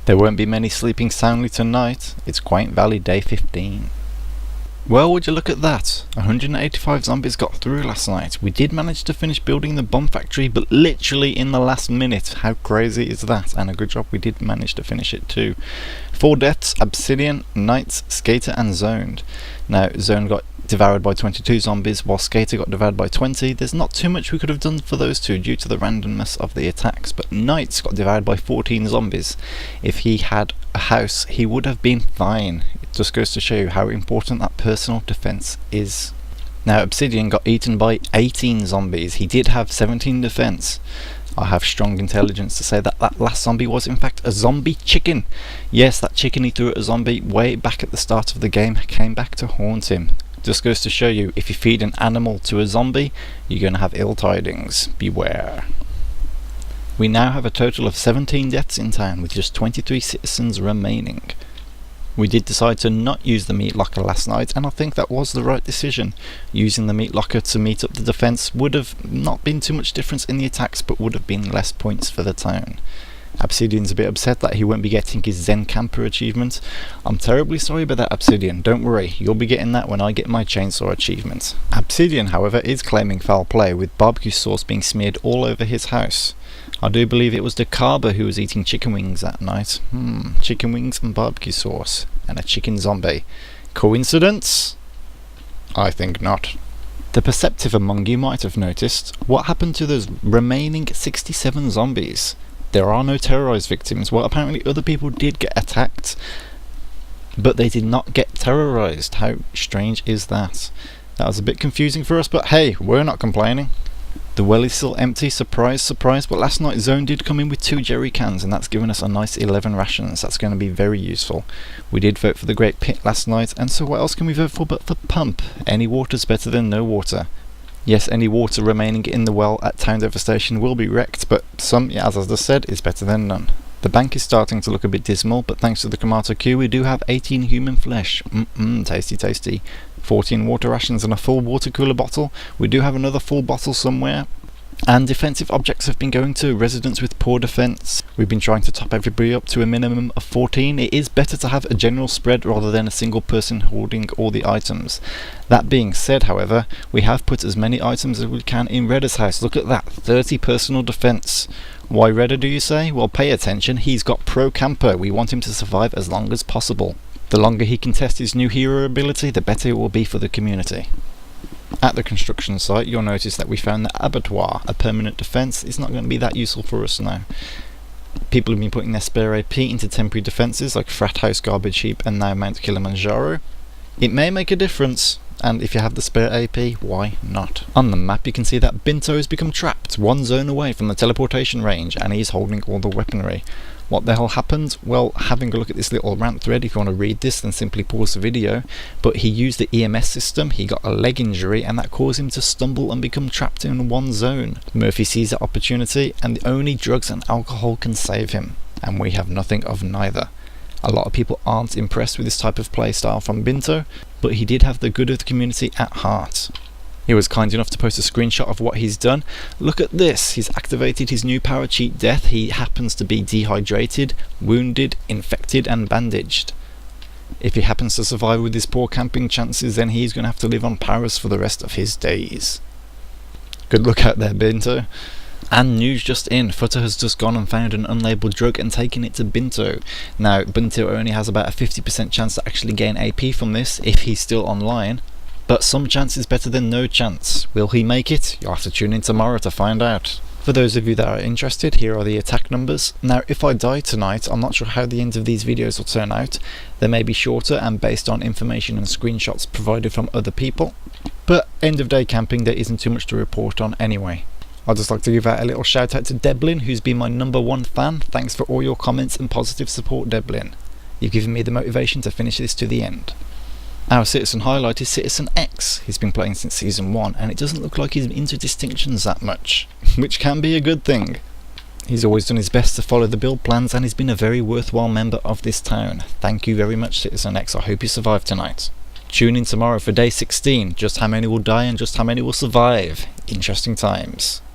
There won't be many sleeping soundly tonight. It's Quaint Valley day 15. Well, would you look at that? 185 zombies got through last night. We did manage to finish building the bomb factory, but literally in the last minute. How crazy is that? And a good job we did manage to finish it too. 4 deaths: Obsidian, Knights, Skater and Zoned. Now, Zone got devoured by 22 zombies, while Skater got devoured by 20. There's not too much we could have done for those two due to the randomness of the attacks, but Knights got devoured by 14 zombies. If he had a house, he would have been fine. It just goes to show you how important that personal defense is. Now, Obsidian got eaten by 18 zombies. He did have 17 defense. I have strong intelligence to say that that last zombie was in fact a zombie chicken. Yes, that chicken he threw at a zombie way back at the start of the game came back to haunt him. Just goes to show you, if you feed an animal to a zombie, you're going to have ill tidings. Beware. We now have a total of 17 deaths in town, with just 23 citizens remaining. We did decide to not use the meat locker last night, and I think that was the right decision. Using the meat locker to meet up the defense would have not been too much difference in the attacks, but would have been less points for the town. Obsidian's a bit upset that he won't be getting his Zen Camper achievement. I'm terribly sorry about that, Obsidian. Don't worry, you'll be getting that when I get my chainsaw achievement. Obsidian, however, is claiming foul play, with barbecue sauce being smeared all over his house. I do believe it was the carver who was eating chicken wings that night. Chicken wings and barbecue sauce, and a chicken zombie. Coincidence? I think not. The perceptive among you might have noticed, what happened to those remaining 67 zombies? There are no terrorized victims. Well, apparently other people did get attacked, but they did not get terrorized. How strange is that? That was a bit confusing for us, but hey, we're not complaining. The well is still empty, surprise, surprise, but last night Zone did come in with 2 jerry cans, and that's given us a nice 11 rations. That's going to be very useful. We did vote for the Great Pit last night, and so what else can we vote for but for Pump? Any water's better than no water. Yes, any water remaining in the well at Town Devastation will be wrecked, but some, as I just said, is better than none. The bank is starting to look a bit dismal, but thanks to the Kamata queue we do have 18 human flesh. Tasty tasty. 14 water rations and a full water cooler bottle. We do have another full bottle somewhere. And defensive objects have been going to residents with poor defense. We've been trying to top everybody up to a minimum of 14. It is better to have a general spread rather than a single person holding all the items. That being said, however, we have put as many items as we can in Redder's house. Look at that, 30 personal defense. Why Redder, do you say? Well, pay attention, he's got Pro Camper. We want him to survive as long as possible. The longer he can test his new hero ability, the better it will be for the community. At the construction site, you'll notice that we found the abattoir. A permanent defense is not going to be that useful for us now. People have been putting their spare AP into temporary defenses like Frat House, Garbage Heap and now Mount Kilimanjaro. It may make a difference, and if you have the spare AP, why not? On the map you can see that Binto has become trapped, 1 zone away from the teleportation range, and he's holding all the weaponry. What the hell happened? Well, having a look at this little rant thread, if you want to read this then simply pause the video, but he used the EMS system, he got a leg injury, and that caused him to stumble and become trapped in 1 zone. Murphy sees that opportunity, and only drugs and alcohol can save him, and we have nothing of neither. A lot of people aren't impressed with this type of playstyle from Binto, but he did have the good of the community at heart. He was kind enough to post a screenshot of what he's done. Look at this, he's activated his new power cheat Death. He happens to be dehydrated, wounded, infected and bandaged. If he happens to survive with his poor camping chances, then he's going to have to live on powers for the rest of his days. Good luck out there, Binto. And news just in, Futter has just gone and found an unlabeled drug and taken it to Binto. Now, Binto only has about a 50% chance to actually gain AP from this if he's still online. But some chance is better than no chance. Will he make it? You'll have to tune in tomorrow to find out. For those of you that are interested, here are the attack numbers. Now, if I die tonight, I'm not sure how the end of these videos will turn out. They may be shorter and based on information and screenshots provided from other people. But end of day camping, there isn't too much to report on anyway. I'd just like to give out a little shout out to Deblin, who's been my #1 fan. Thanks for all your comments and positive support, Deblin. You've given me the motivation to finish this to the end. Our citizen highlight is Citizen X. He's been playing since Season 1 and it doesn't look like he's into distinctions that much, which can be a good thing. He's always done his best to follow the build plans and he's been a very worthwhile member of this town. Thank you very much, Citizen X. I hope you survive tonight. Tune in tomorrow for day 16, just how many will die and just how many will survive. Interesting times.